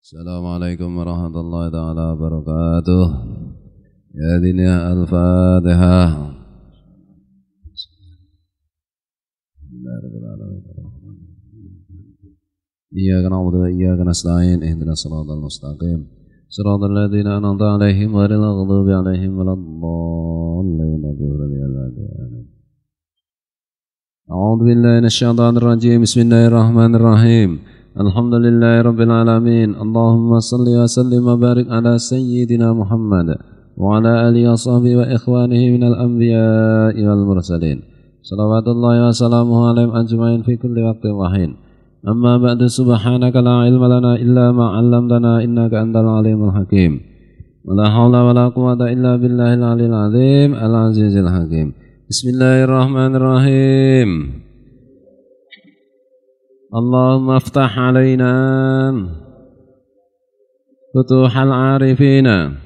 Assalamualaikum warahmatullahi taala wabarakatuh. Ya dunia al-Fatihah. Iyyaka na'budu wa iyyaka nasta'in. Ihdinas siratal mustaqim. Siratal ladzina an'amta 'alaihim ghairil maghdubi 'alaihim waladdallin. A'udzu billahi minasyaitonir rajim. Bismillahirrahmanirrahim. Alhamdulillahi rabbil alamin. Allahumma salli wa sallim wa barik ala sayyidina Muhammad wa ala alihi wa sahbihi wa ikhwanihi minal anbiya'i wal mursalin. Salawatullahi wa salamuhu alaihim ajma'in fi kulli waqtin wa hin. Amma ba'du, subhanaka la ilma lana illa ma 'allamtana innaka antal alimul hakim. Wa la haula wa la quwwata illa billahil aliyil azim al azizil hakim. Bismillahirrahmanirrahim. Allahumma aftah alaina futuhal arifina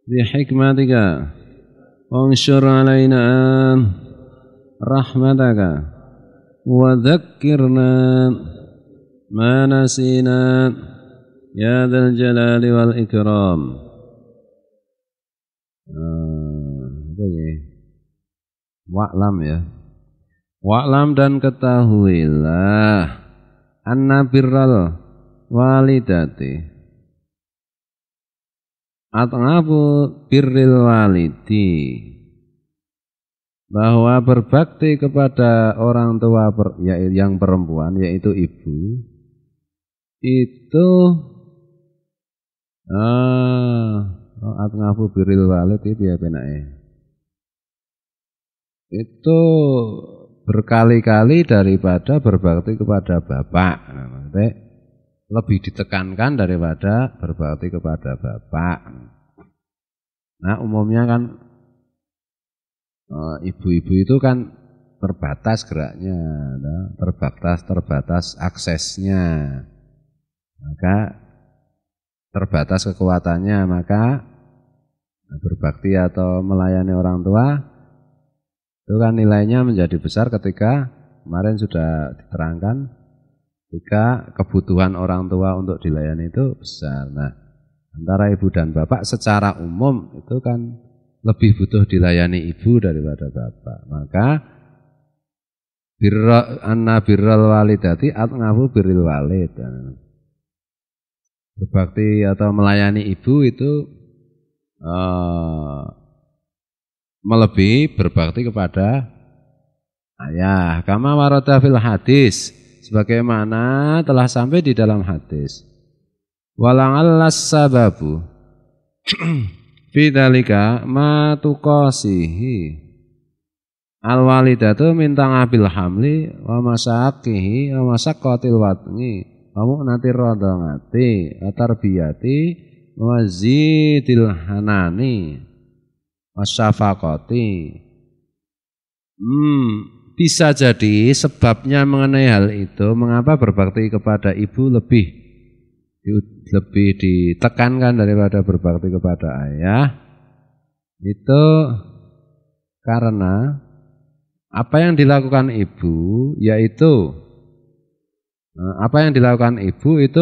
bihikmatika wanshur alaina rahmataka wa dhakkirna ma nasina ya dzal jalali wal ikram. Wa'lam ya. Wa'lam dan ketahuilah anna birral walidati at'abu birril walidi, bahwa berbakti kepada orang tua yang perempuan yaitu ibu itu at'abu birril walidi ya penake itu berkali-kali daripada berbakti kepada bapak. Maksudnya lebih ditekankan daripada berbakti kepada bapak. Nah umumnya kan ibu-ibu itu kan terbatas geraknya, terbatas aksesnya, maka terbatas kekuatannya, maka berbakti atau melayani orang tua itu kan nilainya menjadi besar ketika kemarin sudah diterangkan ketika kebutuhan orang tua untuk dilayani itu besar. Nah, antara ibu dan bapak secara umum itu kan lebih butuh dilayani ibu daripada bapak. Maka anna birral walidati at'abu birril walid. Berbakti atau melayani ibu itu melebihi berbakti kepada ayah. Kama warada fil hadis, sebagaimana telah sampai di dalam hadis. Wala'allas sababu fi dzalika ma tuqasihi al walidatu min ta'abil hamli wa masyaqihi wa masyaqqatil watni wa mu'natir radangati wa tarbiyati wa zidil hanani wasyafaqati. Bisa jadi sebabnya mengenai hal itu, mengapa berbakti kepada ibu lebih ditekankan daripada berbakti kepada ayah, itu karena apa yang dilakukan ibu itu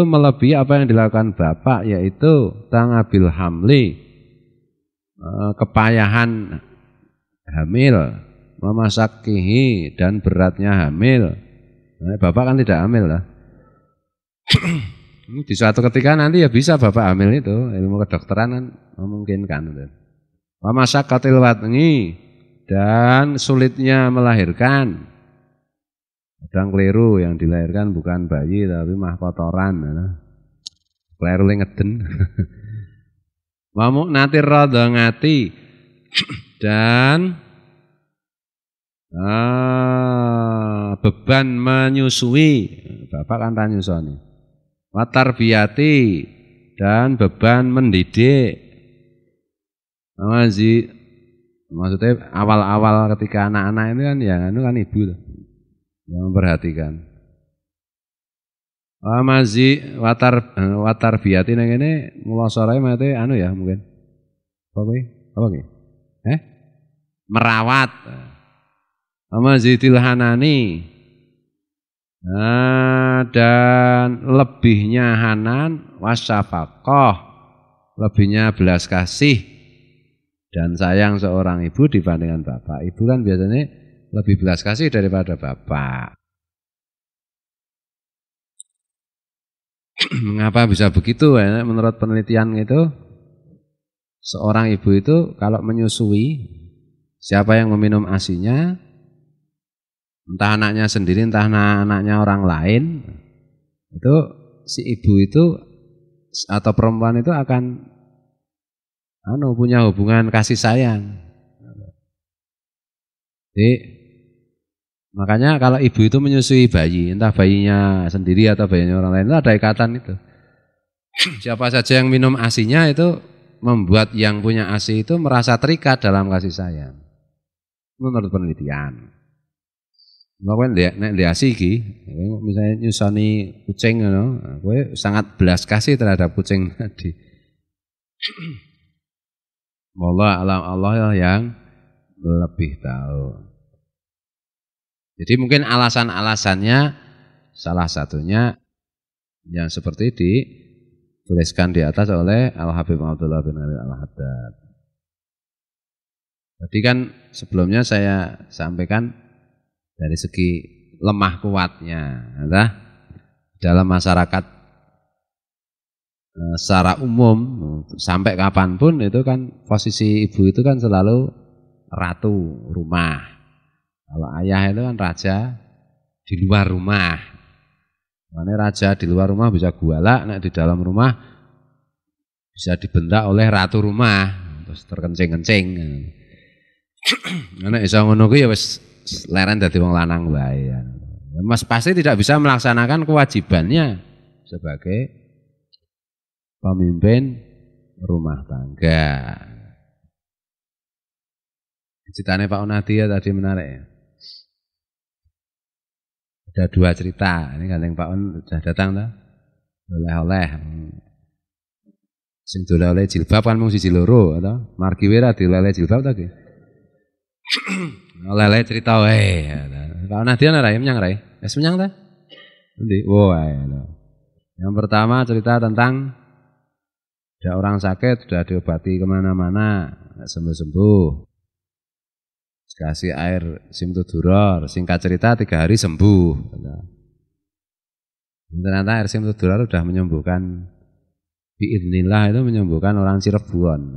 melebihi apa yang dilakukan bapak, yaitu tangabil hamli, kepayahan hamil, memasakkihi dan beratnya hamil. Nah, bapak kan tidak hamil lah. Di suatu ketika nanti ya bisa bapak hamil itu, ilmu kedokteran kan memungkinkan. Memasyakkatil watni, dan sulitnya melahirkan. Kadang keliru, yang dilahirkan bukan bayi tapi mah kotoran. Keliru ngeden. Wa mu'natir radangati, dan beban menyusui, bapak kan tanyusoni. Wa tarbiyati, dan beban mendidik. Maksudnya awal-awal ketika anak-anak itu kan itu kan ibu yang memperhatikan. Watar biati nang ngene mulasarae mate ya mungkin. Apa ki? Merawat. Amazidil hanani. Dan lebihnya hanan wasyafaqah, lebihnya belas kasih dan sayang seorang ibu dibandingkan bapak. Ibu kan biasanya lebih belas kasih daripada bapak. Mengapa bisa begitu? Menurut penelitian itu, seorang ibu itu kalau menyusui, siapa yang meminum ASINya, entah anaknya sendiri, entah anaknya orang lain, itu si ibu itu atau perempuan itu akan punya hubungan kasih sayang. Jadi makanya kalau ibu itu menyusui bayi, entah bayinya sendiri atau bayinya orang lain, itu ada ikatan itu. Siapa saja yang minum ASINya itu membuat yang punya ASI itu merasa terikat dalam kasih sayang. Menurut penelitian. Nek di ASI iki, misalnya nyusani kucing kowe sangat belas kasih terhadap kucing tadi. Allah yang lebih tahu. Jadi mungkin alasan-alasannya salah satunya yang seperti dituliskan di atas oleh Al-Habib Abdullah bin Ali Al-Haddad. Tadi kan sebelumnya saya sampaikan dari segi lemah kuatnya, dalam masyarakat secara umum sampai kapanpun itu kan posisi ibu itu kan selalu ratu rumah. Kalau ayah itu kan raja di luar rumah. Makanya raja di luar rumah bisa gualak, nek di dalam rumah bisa dibentak oleh ratu rumah, terus terkencing-kencing. Nek iso ngono kuwi ya wis leren dadi wong lanang wae. Mas pasti tidak bisa melaksanakan kewajibannya sebagai pemimpin rumah tangga. Ceritanya Pak Unadia tadi menarik ya. Ada dua cerita. Ini kan yang Pak Un sudah datang tuh. Oleh-oleh. Sing doleh jilbab kan mung siji loro to. Margi wira dileleh jilbab to ki. Oleh-oleh cerita wae. Pak Unadia ora menyang ra? Wis menyang ta? Endi? Oh, yang pertama cerita tentang ada orang sakit sudah diobati kemana-mana, nggak sembuh-sembuh. Kasih air simtuduror, singkat cerita 3 hari sembuh. Ternyata air simtuduror sudah menyembuhkan, biidznillah itu menyembuhkan orang Cirebon.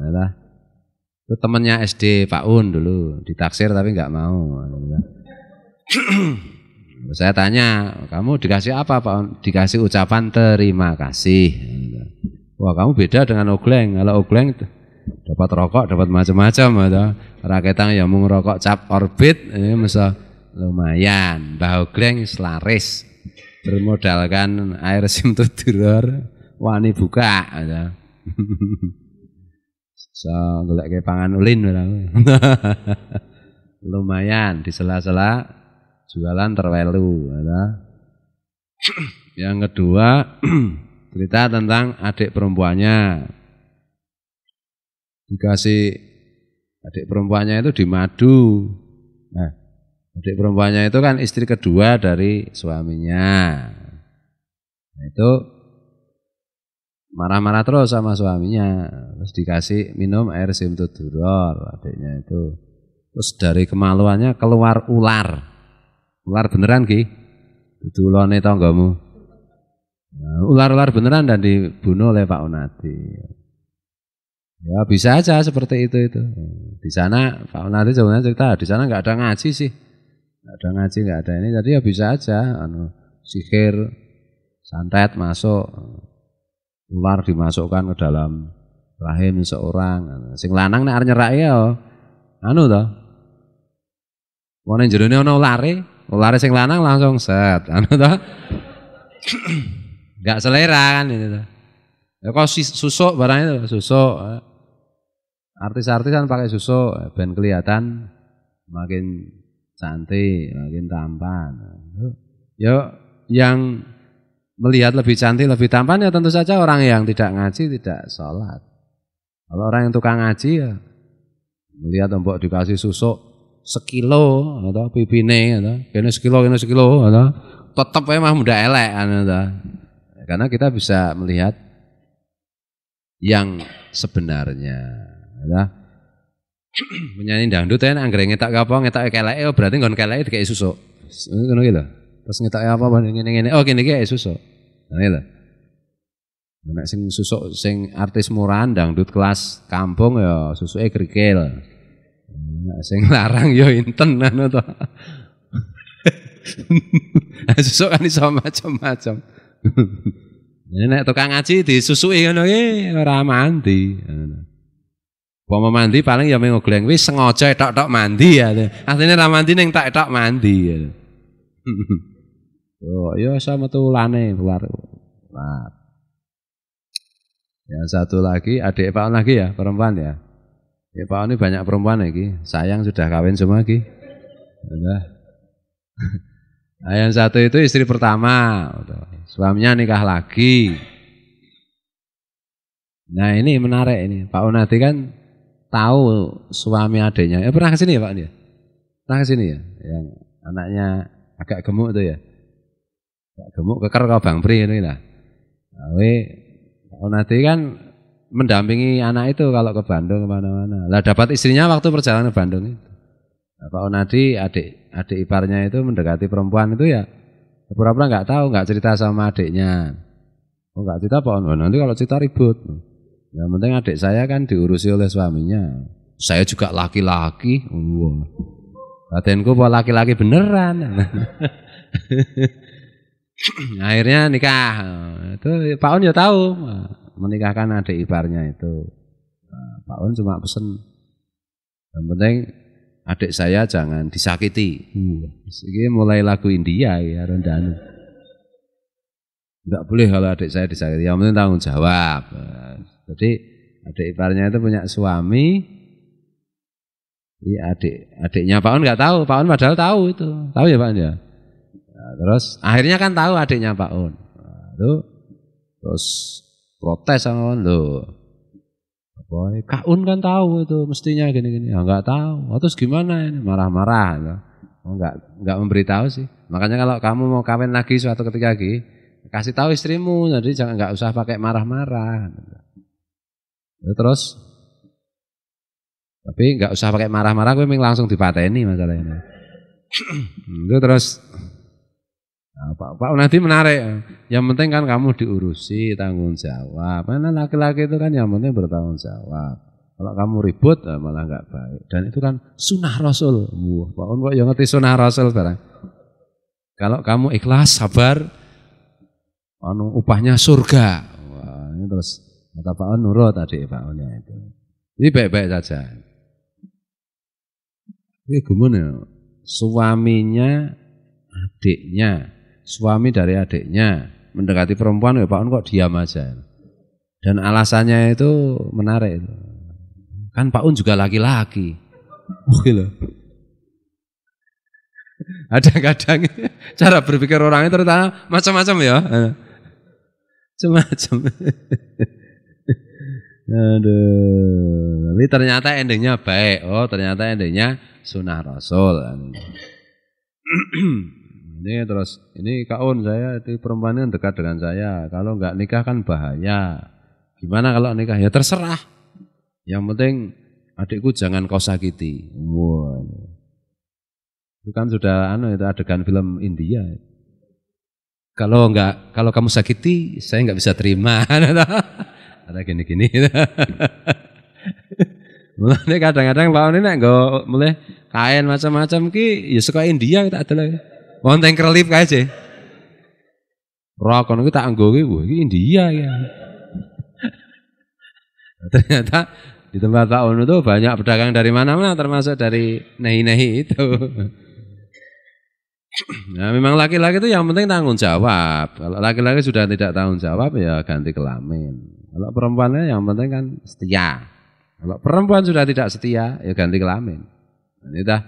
Itu temannya SD Pak Un dulu, ditaksir tapi nggak mau. Saya tanya, kamu dikasih apa Pak Un? Dikasih ucapan terima kasih. Wah kamu beda dengan Ogleng. Kalau Ogleng dapat rokok, dapat macam-macam atau raketang ya mung rokok cap orbit ini masa lumayan. Mbah Ogleng selaris bermodalkan air simtuduror wani buka ada. So golek ke pangan ulin lumayan di sela-sela jualan terwelu ada. Yang kedua cerita tentang adik perempuannya. Dikasih adik perempuannya itu di madu. Nah, adik perempuannya itu kan istri kedua dari suaminya. Nah, itu marah-marah terus sama suaminya. Terus dikasih minum air simtuduror adiknya itu. Terus dari kemaluannya keluar ular. Ular beneran ki? Itu ulone tanggamu. Nah, ular-ular beneran dan dibunuh oleh Pak Unadi. Ya bisa aja seperti itu. Di sana Pak Unadi sebenarnya cerita di sana nggak ada ngaji sih, nggak ada ngaji, nggak ada ini. Jadi ya bisa aja, sihir, santet masuk, ular dimasukkan ke dalam rahim seorang. Sing lanang nek arep nyerake ya, toh. Wong jerone ana ulare sing lanang langsung set, toh. Nggak selera kan itu tuh. Ya kok susuk barangnya tuh, susuk. Artis-artis kan pakai susuk, ben kelihatan makin cantik, makin tampan. Ya yang melihat lebih cantik, lebih tampan ya tentu saja orang yang tidak ngaji, tidak sholat. Kalau orang yang tukang ngaji ya melihat mbok dikasih susuk sekilo atau pipine atau kene sekilo atau tetap mah muda elek karena kita bisa melihat yang sebenarnya. Ya. Penyanyi dangdut kan anggere ngetak apa ngetak keleke berarti nggon keleke dikek susuk. Ngono ki lho. Terus ngetak apa ngene-ngene oh kene iki susuk. Ngene lho. Nek sing susuk sing artis murahan dangdut kelas kampung ya susuke grigel. Nek sing larang ya inten ngono to. Susuk kan iso macam-macam. Nek tukang ngaji disusuki ngono ki ora mandi. Apa mandi paling ya mengogleng wis sengaja tok-tok mandi ya. Asline ra mandi ning tok-tok mandi ya. Oh, ya sama tulane keluar. Nah. Yang satu lagi adik Pak On lagi ya, perempuan ya. Ya Pak On ini banyak perempuan lagi. Sayang sudah kawin semua lagi. Nah, yang satu itu istri pertama, suaminya nikah lagi. Nah ini menarik ini, Pak Unadi kan tahu suami adiknya. Pernah kesini ya Pak dia? Pernah kesini ya? Yang anaknya agak gemuk itu ya? Agak gemuk keker kau Bang Pri ini lah. Nah, Pak Unadi kan mendampingi anak itu kalau ke Bandung kemana-mana. Lah dapat istrinya waktu perjalanan ke Bandung itu. Nah, Pak Unadi adik iparnya itu mendekati perempuan itu ya pura-pura nggak tahu, nggak cerita sama adiknya. Oh nggak cerita Pak Unadi, nanti kalau cerita ribut. Yang penting adik saya kan diurusi oleh suaminya. Saya juga laki-laki. Wow. Badanku apa laki-laki beneran. Akhirnya nikah. Itu Pak Un ya tahu menikahkan adik iparnya itu. Nah, Pak Un cuma pesen. Yang penting adik saya jangan disakiti. Ini mulai lagu India ya rendahan. Enggak boleh kalau adik saya disakiti. Yang penting tanggung jawab. Jadi adik iparnya itu punya suami. Iya adiknya Pak Un nggak tahu. Pak Un padahal tahu itu. Tahu ya Pak Un ya. Nah, terus akhirnya kan tahu adiknya Pak Un. Nah, terus protes sama On loh. Boy, Kak Un kan tahu itu mestinya gini-gini. Ya enggak tahu. Terus gimana ini? Marah-marah. Oh, enggak memberitahu sih. Makanya kalau kamu mau kawin lagi suatu ketika lagi, kasih tahu istrimu. Jadi jangan enggak usah pakai marah-marah. Ya, terus tapi enggak usah pakai marah-marah, gue langsung dipateni masalahnya. Itu terus nah, Pak nanti menarik. Yang penting kan kamu diurusi, tanggung jawab. Karena laki-laki itu kan yang penting bertanggung jawab. Kalau kamu ribut malah enggak baik. Dan itu kan sunnah Rasul. Wah, Pak kok yang ngerti sunnah Rasul barang. Kalau kamu ikhlas, sabar, upahnya surga. Wah, ini terus kata Pak On nurut tadi Pak Onnya itu. Ini baik-baik saja. Ini gimana? Suaminya, adiknya, suami dari adiknya mendekati perempuan, ya Pak On kok diam aja. Dan alasannya itu menarik. Kan Pak Un juga laki-laki. Loh. Kadang-kadang cara berpikir orangnya ternyata macam-macam ya. Macam-macam. Aduh, tapi ternyata endingnya baik. Oh, ternyata endingnya sunnah Rasul. Ini terus, ini Kak Un, saya itu perempuan yang dekat dengan saya. Kalau enggak nikah kan bahaya. Gimana kalau nikah? Ya terserah. Yang penting adikku jangan kau sakiti. Wow. Itu kan sudah itu adegan film India. Kalau kamu sakiti, saya enggak bisa terima. Ada gini-gini. Mulane kadang-kadang Pak ini nek nggo mulih kain macam-macam ki ya suka India kita adalah. Wonten kerlip kae aja. Ora kono ki tak nggo ki India ya. Ternyata di tempat Pak Un itu banyak pedagang dari mana-mana termasuk dari nehi-nehi itu. Nah, memang laki-laki itu yang penting tanggung jawab. Kalau laki-laki sudah tidak tanggung jawab ya ganti kelamin. Kalau perempuannya yang penting kan setia. Kalau perempuan sudah tidak setia ya ganti kelamin. Ini dah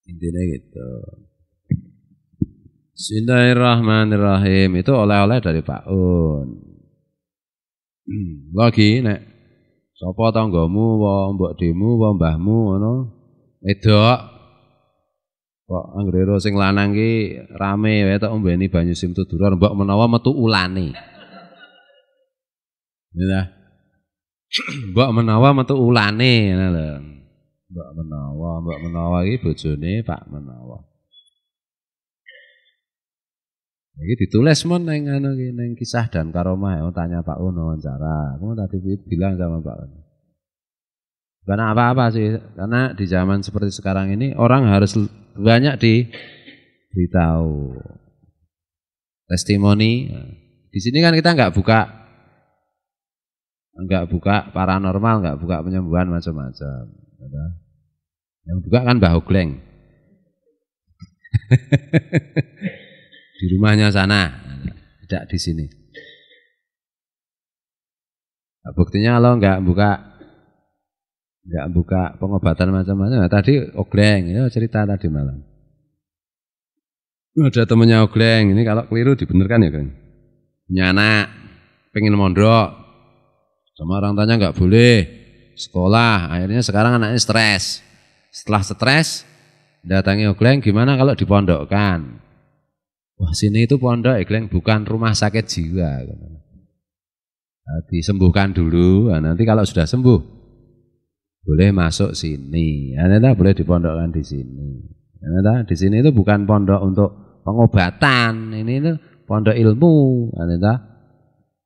intinya gitu. Bismillahirrahmanirrahim. Itu oleh-oleh dari Pak Un. Lagi nek sapa tanggamu, mbok demu, mbahmu ngono. Wedok Kok anggere sing lanang ki rame wae tok ombeni banyu simtudurur mbok menawa metu ulane. Ya. Mbok menawa metu ulane ngono lho. Mbok menawa iki bojone Pak Menawa. Iki ditulis mon neng anu ki neng kisah dan karomah tanya Pak Un wawancara. Aku tadi bilang sama Pak Un. Bukan apa-apa sih, karena di zaman seperti sekarang ini orang harus banyak diberitahu. Testimoni. Di sini kan kita enggak buka paranormal, enggak buka penyembuhan macam-macam. Yang buka kan Mbah Ogleng. Di rumahnya sana, tidak di sini. Nah, buktinya kalau enggak buka pengobatan macam-macam. Nah, tadi Ogleng, ya cerita tadi malam. Ada temannya Ogleng, ini kalau keliru dibenarkan ya kan. Punya anak, pengen mondok, sama orang tanya enggak boleh sekolah. Akhirnya sekarang anaknya stres. Setelah stres, datangi Ogleng, gimana kalau dipondokkan? Wah sini itu pondok Ogleng bukan rumah sakit jiwa. Nah, disembuhkan dulu, nah, nanti kalau sudah sembuh boleh masuk sini, ya, boleh dipondokkan di sini. Ya, di sini itu bukan pondok untuk pengobatan, ini itu pondok ilmu. Ya,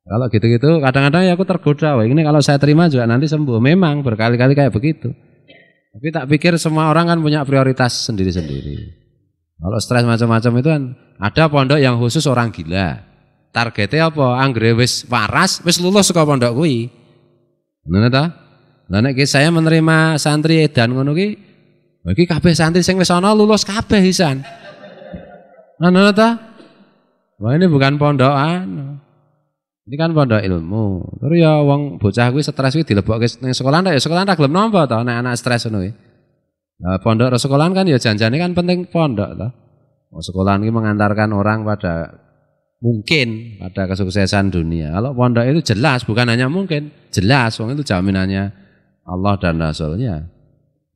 kalau gitu-gitu kadang-kadang ya aku tergoda, wah, ini kalau saya terima juga nanti sembuh. Memang berkali-kali kayak begitu. Tapi tak pikir semua orang kan punya prioritas sendiri-sendiri. Kalau stres macam-macam itu kan ada pondok yang khusus orang gila. Targetnya apa? Anggere wis waras, wis lulus saka pondok kuwi. Ngono ta? Lah nek saya menerima santri edan ngono ki, iki kabeh santri sing wis ana lulus kabeh isan. Ngono ta? Wah ini bukan pondokan. Ini kan pondok ilmu. Terus ya wong bocah kuwi stres kuwi dilebokke ning sekolah ndak ya sekolah ndak gelem nampa to nek anak stres ngono kuwi. Nah, pondok sekolahan kan ya janjane kan penting pondok to. Sekolahan ini mengantarkan orang pada mungkin pada kesuksesan dunia. Kalau pondok itu jelas bukan hanya mungkin, jelas wong itu jaminannya Allah dan Rasulnya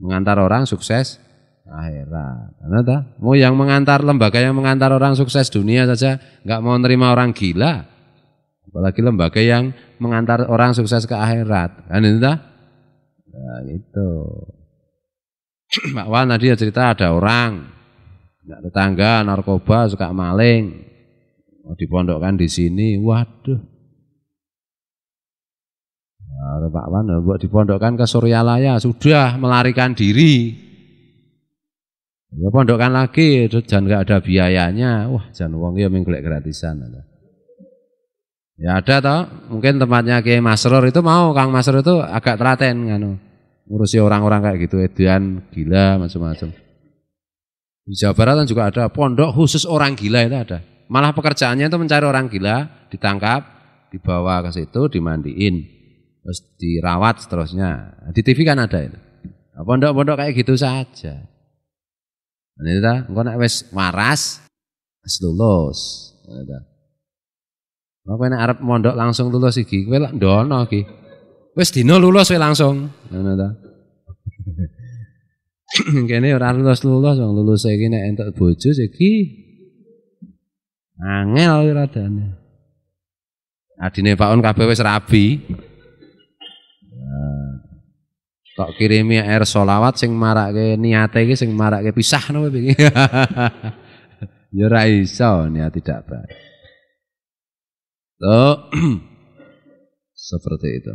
mengantar orang sukses akhirat. Karena mau yang mengantar lembaga yang mengantar orang sukses dunia saja nggak mau nerima orang gila, apalagi lembaga yang mengantar orang sukses ke akhirat. Kan itu dah? Nah, itu. Pak Wan tadi ya cerita ada orang nggak tetangga narkoba suka maling, mau dipondokkan di sini, waduh. Nah, Pak Wan buat dipondokkan ke Suryalaya sudah melarikan diri. Ya pondokkan lagi, jangan nggak ada biayanya. Wah, jangan uang ya menggolek gratisan. Ya ada toh, mungkin tempatnya Kiai Masrur itu mau Kang Masrur itu agak telaten kan, ngurusi orang-orang kayak gitu, edian gila macam-macam. Di Jawa Barat kan juga ada pondok khusus orang gila itu ada. Malah pekerjaannya itu mencari orang gila, ditangkap, dibawa ke situ, dimandiin. Terus dirawat seterusnya. Di TV kan ada itu. Nah, pondok-pondok kayak gitu saja. Nah, itu dah, engko nek wis waras, wis lulus. Nah, kowe nek arep mondok langsung lulus iki, kowe lak ndono iki. Wis dina lulus kowe langsung. Ngono ta. Kene ora lulus-lulus, wong lulus iki nek entuk bojo iki angel radane. Adine Pak Un kabeh wis rabi. Kok kirimi air solawat sing marake niate iki sing marake pisahno kowe iki. Ya ora iso niat tidak baik. Tuh. Seperti itu.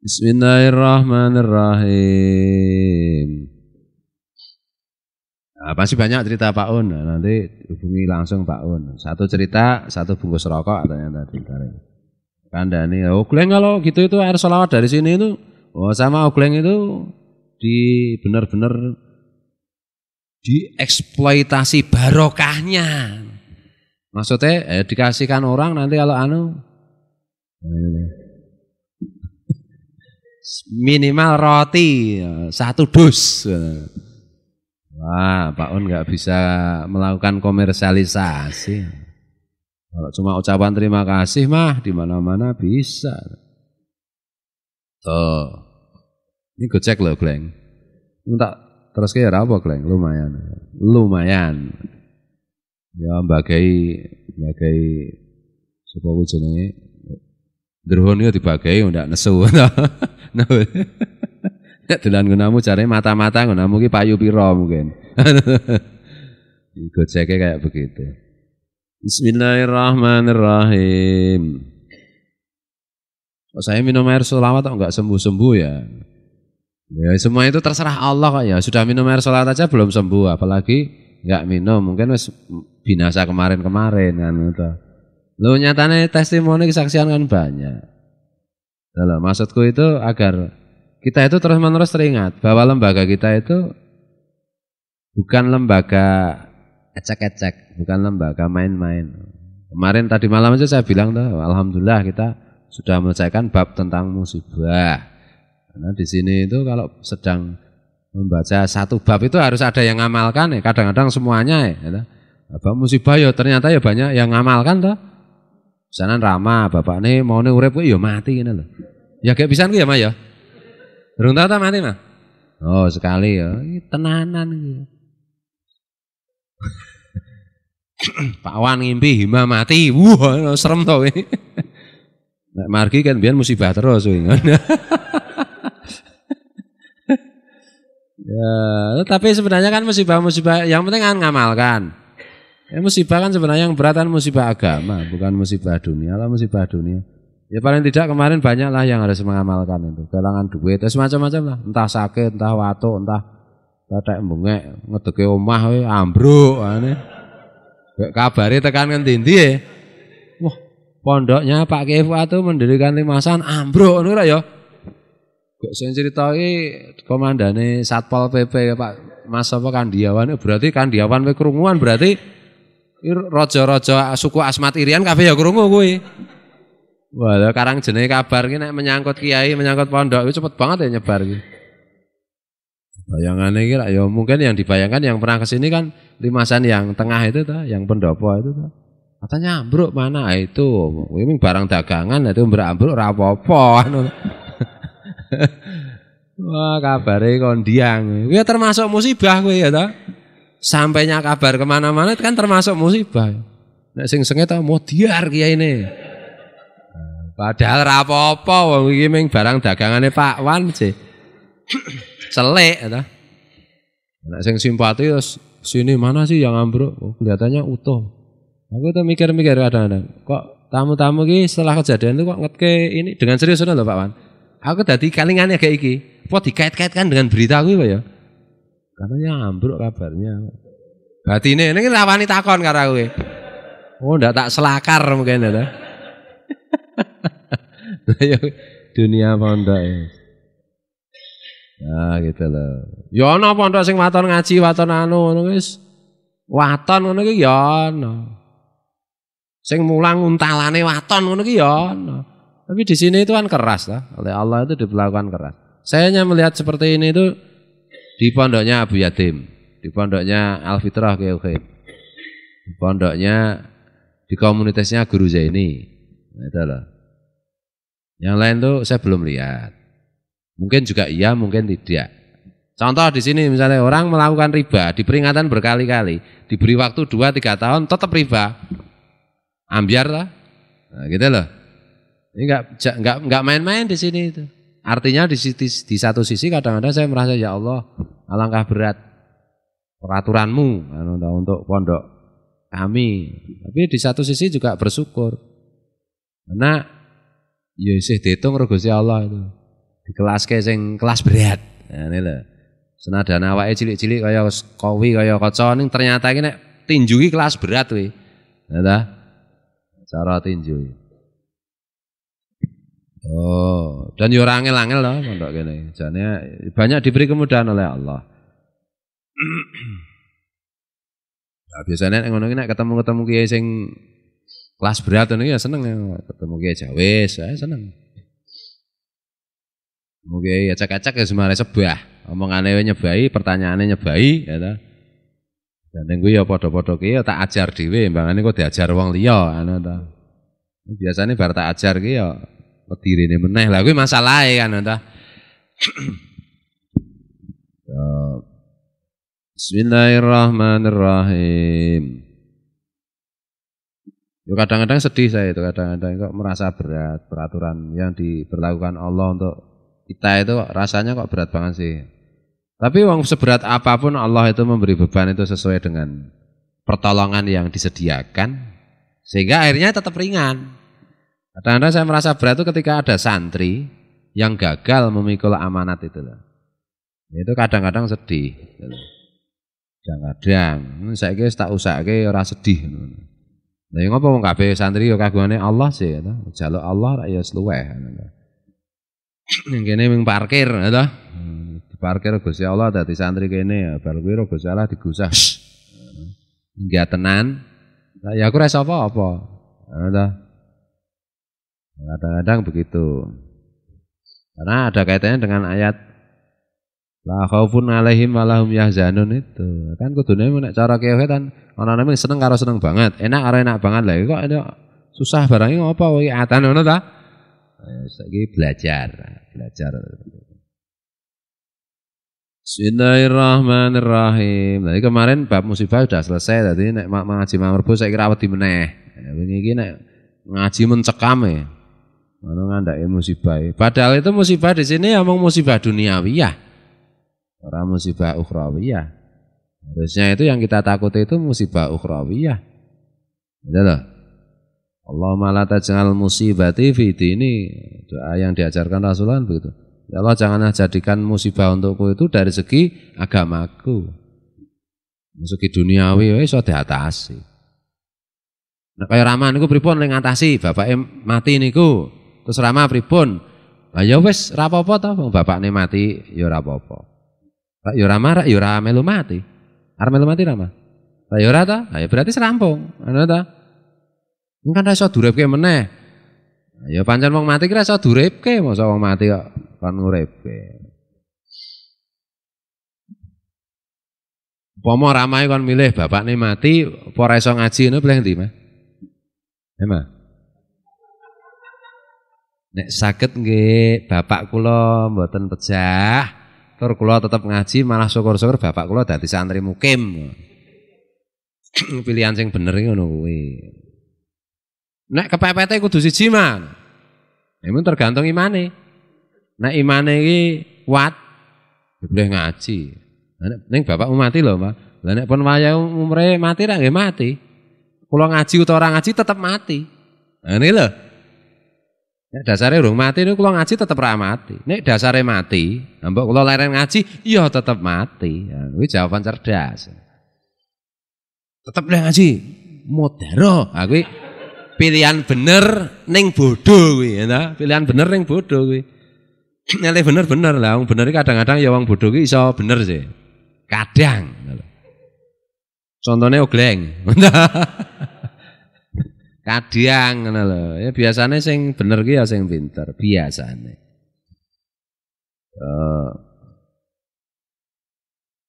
Bismillahirrahmanirrahim. Nah, pasti banyak cerita Pak Un. Nanti hubungi langsung Pak Un. Satu cerita, satu bungkus rokok katanya tadi. Kandani, Ogleng kalau gitu itu air solawat dari sini itu, oh sama Ogleng itu benar-benar dieksploitasi barokahnya. Maksudnya dikasihkan orang nanti kalau minimal roti 1 dus. Wah, Pak Un nggak bisa melakukan komersialisasi. Kalau cuma ucapan terima kasih mah di mana-mana bisa. Tuh. Ini gocek loh, Gleng. Minta terus kaya ora apa kleng, lumayan. Lumayan. Ya mbagai sapa ku jenenge Ndrohone yo dibagai ndak nesu. Nek dolan gunamu jare mata-mata gunamu ki payu pira mungkin. Gojeke kayak begitu. Bismillahirrahmanirrahim. Saya minum air sholawat kok enggak sembuh-sembuh ya. Ya semua itu terserah Allah kok ya. Sudah minum air sholawat aja belum sembuh, apalagi enggak minum. Mungkin wis binasa kemarin-kemarin kan itu. Lu nyatanya testimoni kesaksian kan banyak. Nah, maksudku itu agar kita itu terus-menerus teringat bahwa lembaga kita itu bukan lembaga ecek-ecek, bukan lembaga main-main. Kemarin tadi malam aja saya bilang tuh, alhamdulillah kita sudah menyelesaikan bab tentang musibah. Karena di sini itu kalau sedang membaca satu bab itu harus ada yang ngamalkan ya. Kadang-kadang semuanya ya. Bab musibah ya ternyata ya banyak yang ngamalkan tuh. Misalnya Rama, bapak ini mau nih urip ya mati ini loh. Ya kayak bisa ya mah ya. Belum tahu tak mati mah. Oh sekali ya, tenanan gitu. Pak Wan ngimpi hima mati, wah serem tau ini. Nek margi kan biar musibah terus ya, tapi sebenarnya kan musibah yang penting kan ngamalkan. Ya, musibah kan sebenarnya yang berat kan musibah agama, bukan musibah dunia. Lah musibah dunia. Ya paling tidak kemarin banyak lah yang harus mengamalkan itu. Galangan duit, semacam-macam lah. Entah sakit, entah watuk, entah batek bengek, ngedeke omah we ambruk ane. Kabare tekan ngendi-endi ya. Wah, pondoknya Pak Kiai Fuad itu mendirikan limasan ambruk ngono ra ya. Kok sing critake komandane Satpol PP Pak Mas apa Kandiawan berarti Kandiawan we krunguan berarti raja-raja suku Asmat Irian kabeh ya krungu kuwi. Wah, karang jenenge kabar ki nek menyangkut kiai, menyangkut pondok itu cepet banget ya nyebar ki. Bayangannya ki ya mungkin yang dibayangkan yang pernah kesini kan limasan yang tengah itu tuh, yang pendopo itu tuh. Katanya ambruk mana itu, ini barang dagangan itu ambruk ora apa-apa anu. Wah, kabare kondiang. Kuwi termasuk musibah kuwi ya toh. Sampainya kabar kemana-mana kan termasuk musibah. Nek sing sengit mau diar kiai ini. Padahal ora apa-apa wong iki ming barang dagangane Pak Wan sih. Celik ta. Nek sing simpati terus sini mana sih yang ambruk? Oh, kelihatannya utuh. Aku tuh mikir-mikir kadang-kadang. Kok tamu-tamu iki setelah kejadian itu kok ngetke ini dengan serius lho Pak Wan. Aku dadi kalingane kayak iki. Apa dikait-kaitkan dengan berita kuwi kok ya? Katanya ambruk kabarnya. Batine ini rawani takon karo kowe. Oh, ndak tak selakar mungkin ya. Dunia pondok ya. Nah gitu loh. Ya ana pondok sing waton ngaji, waton anu ngono wis. Waton ngono iki ya ana. Sing mulang untalane waton ngono iki ya ana. Tapi di sini itu kan keras lah. Oleh Allah itu diperlakukan keras. Saya hanya melihat seperti ini itu di pondoknya Abu Yatim, di pondoknya Al-Fitrah Kiai, di pondoknya di komunitasnya Guru Zaini. Nah, itu loh. Yang lain tuh saya belum lihat. Mungkin juga iya, mungkin tidak. Contoh di sini misalnya orang melakukan riba, diperingatan berkali-kali, diberi waktu 2-3 tahun tetap riba. Ambiar lah. Nah, gitu loh. Ini enggak main-main di sini itu. Artinya di satu sisi kadang-kadang saya merasa ya Allah, alangkah berat peraturanmu untuk pondok kami. Tapi di satu sisi juga bersyukur. Karena ya isih diitung rego Allah itu. Di kelas sing kelas berat. Nah, ini lho. Senajan awake cilik-cilik kaya kowi kaya kaca ning ternyata iki nek tinju iki kelas berat kuwi. Ya ta? Cara tinju. Oh, dan yo ora angel-angel loh pondok kene. Jane banyak diberi kemudahan oleh Allah. Nah, biasanya ngono iki nek ketemu kiai sing kelas berat ngono ya seneng ketemu kiai Jawis, saya seneng. Kiai acak-acak ya semare sebah. Omongane nyebai, pertanyaane nyebai ya ta. Dan ning kuwi ya padha-padha ki ya tak ajar dhewe, mbangane kok diajar wong liya ngono ta. Biasane bar tak ajar ki ya dirine meneh. Lah kuwi masalahe kan ta. Bismillahirrahmanirrahim. Kadang-kadang sedih saya itu, kadang-kadang kok merasa berat peraturan yang diberlakukan Allah untuk kita itu rasanya kok berat banget sih. Tapi wong seberat apapun Allah itu memberi beban itu sesuai dengan pertolongan yang disediakan sehingga akhirnya tetap ringan. Kadang-kadang saya merasa berat itu ketika ada santri yang gagal memikul amanat itu loh. Itu kadang-kadang sedih. Kadang-kadang saya kira tak usahake ora sedih. Lah ngopo wong kabeh santri yo kagungane Allah sih to. Jaluk Allah ya sluweh. Ning kene ming parkir to. Diparkir Gusti Allah dadi santri kene ya bar kuwi Gusti Allah digusah. Enggak tenan. Lah ya aku ora apa-apa. To. Kadang-kadang begitu. Karena ada kaitannya dengan ayat la khaufun alaihim wa lahum yahzanun itu. Kan kudune nek cara kiye kan ana neme seneng karo seneng banget, enak karo enak banget lah. Kok ada susah barangnya ngopo kowe atan ngono ta? Saiki belajar. Bismillahirrahmanirrahim. Jadi kemarin bab musibah sudah selesai, tadi nek ngaji Mamrebu saya kira wedi meneh. Wingi iki nek ngaji mencekam ya. Ono ngandake musibah. Padahal itu musibah di sini omong musibah duniawiyah. Ora musibah ukhrawiyah. Harusnya itu yang kita takuti itu musibah ukhrawiyah. Gitu loh. Allahumma la taj'al musibati fi dini. Doa yang diajarkan Rasulullah begitu. Ya Allah janganlah jadikan musibah untukku itu dari segi agamaku. Dari segi duniawi wis iso diatasi. Nek kaya Rama niku pripun ning ngatasi bapake mati niku. Terus Rama pripun? Lah ya wis ra apa-apa to, wong bapakne mati ya ora apa-apa. Rak ya ora marah, ya ora melu mati. Arep melu mati Rama. Lah ya ora ta? Ya berarti serampung. Ngono ta? Kan ra iso duripke meneh. Ya pancen wong mati ki ra iso duripke, masa wong mati kok kon nguripke. Upama Rama kon milih bapakne mati, apa ora iso ngaji ngono pilih ndi, Mas? Emang nek saged nggih bapak kula mboten pejah, tur kula tetep ngaji malah syukur-syukur bapak kula dadi santri mukim. Pilihan sing bener iki ngono kuwi. Nek kepepete kudu siji, Man. Emang tergantung imane. Nek imane iki kuat, boleh ngaji. Ning bapakmu mati lho, Pak. Lah nek pun wayah umure mati ra nggih mati. Kula ngaji utawa ora ngaji tetep mati. Nah ini lho. Nek dasare urung mati niku kula ngaji tetep ra mati. Nek dasare mati, mbok kula leren ngaji, iya tetep mati. Ya kuwi jawaban cerdas. Tetep leren ngaji, modaro. Ha kuwi pilihan bener ning bodoh kuwi, ya. Pilihan bener ning bodoh kuwi. Nek bener-bener lah, wong bener iki kadang-kadang ya wong bodoh ki iso bener sih. Kadang. Contohnya ogleng. Kadang ngono lho. Ya biasane sing bener ki ya sing pinter, biasane.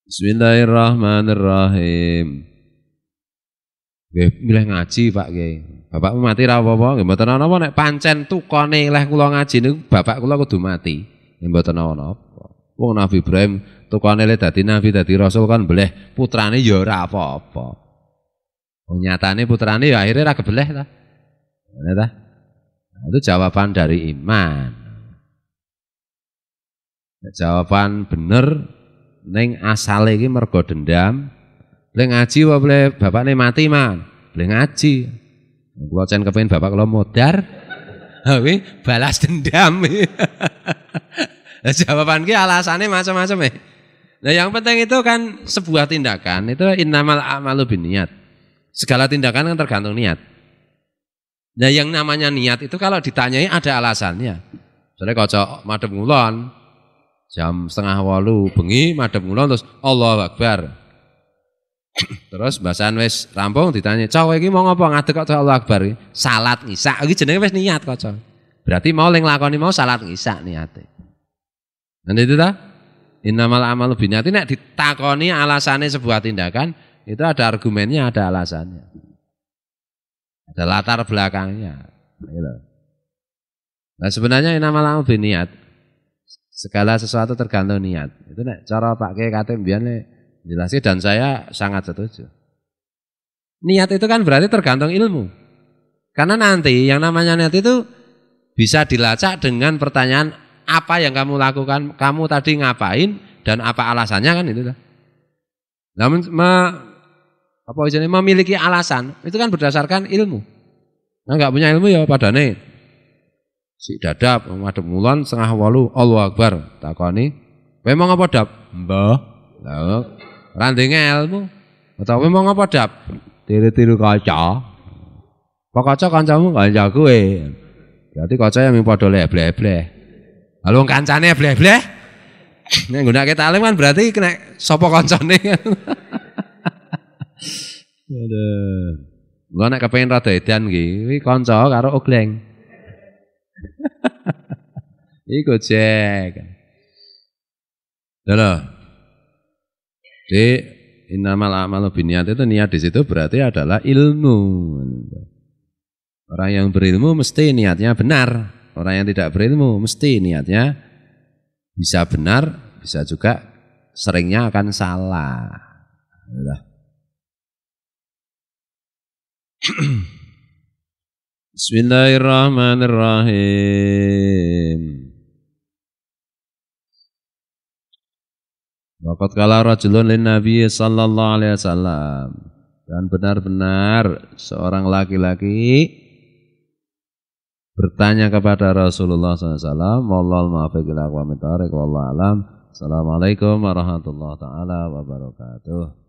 Bismillahirrahmanirrahim. Nggih, milih ngaji Pak Kiai. Bapakmu mati ra apa-apa, nggih mboten ana apa nek pancen tukone leh kula ngaji niku bapak kula kudu mati. Nggih mboten ana apa. Wong Nabi Ibrahim tukane le dadi nabi dadi rasul kan beleh putrane ya ora apa-apa. Nyatane putrane ya akhirnya ra kebeleh ta. Ngene ta? Nah, itu jawaban dari iman. Jawaban bener ning asale iki mergo dendam. Boleh ngaji apa boleh bapakne mati, Man? Boleh ngaji. Kula cen kepengin bapak kula modar. Ha kuwi balas dendam. Nah, jawaban ki alasane macam-macam ya. Nah, yang penting itu kan sebuah tindakan itu innamal a'malu binniyat. Segala tindakan kan tergantung niat. Nah yang namanya niat itu kalau ditanyai ada alasannya. Soalnya kalau madhep ngulon jam 7:30 bengi madhep ngulon terus Allahu Akbar. Terus bahasan wis rampung ditanya, "Cowok iki mau ngopo ngadeg kok Allahu Akbar?" Salat ngisa. Iki jenenge wis niat kok, Cowok. Berarti mau ling lakoni mau salat ngisa niate. Nanti itu ta? Innamal a'malu binniyat. Nek ditakoni alasannya sebuah tindakan itu ada argumennya, ada alasannya. Ada latar belakangnya. Nah sebenarnya innamal a'malu binniyat. Segala sesuatu tergantung niat. Itu nek cara Pak Kiai kate mbiyen Jelas dan saya sangat setuju. Niat itu kan berarti tergantung ilmu. Karena nanti yang namanya niat itu bisa dilacak dengan pertanyaan apa yang kamu lakukan, kamu tadi ngapain dan apa alasannya kan itu. Namun memiliki alasan itu kan berdasarkan ilmu. Nah enggak punya ilmu ya padane si dadap madhep ngulon 7:30 Allahu Akbar takoni, "Kowe mau ngapa dap?" "Mbah." Lah randenge ilmu. Utawa mau ngapa dap? Tiru-tiru kaca. Pak kaca kancamu kanca kowe. Berarti kaca yang padha lebleh-lebleh. Halo kancane lebleh-lebleh. Nek nggunakake talim kan berarti kena sapa kancane. Aduh. Gua nek kepengin rada edan iki, kanca karo ogleng. Iku cek. Lho. Di innamal a'malu binniyat itu niat di situ berarti adalah ilmu. Orang yang berilmu mesti niatnya benar. Orang yang tidak berilmu mesti niatnya bisa benar, bisa juga seringnya akan salah. Bismillahirrahmanirrahim. Waqad qala rajulun lin Nabi sallallahu alaihi wasallam. Dan benar-benar seorang laki-laki bertanya kepada Rasulullah SAW. Wallahul muwaffiq ila aqwamit thoriq wallahu alam. Assalamualaikum warahmatullahi taala wabarakatuh.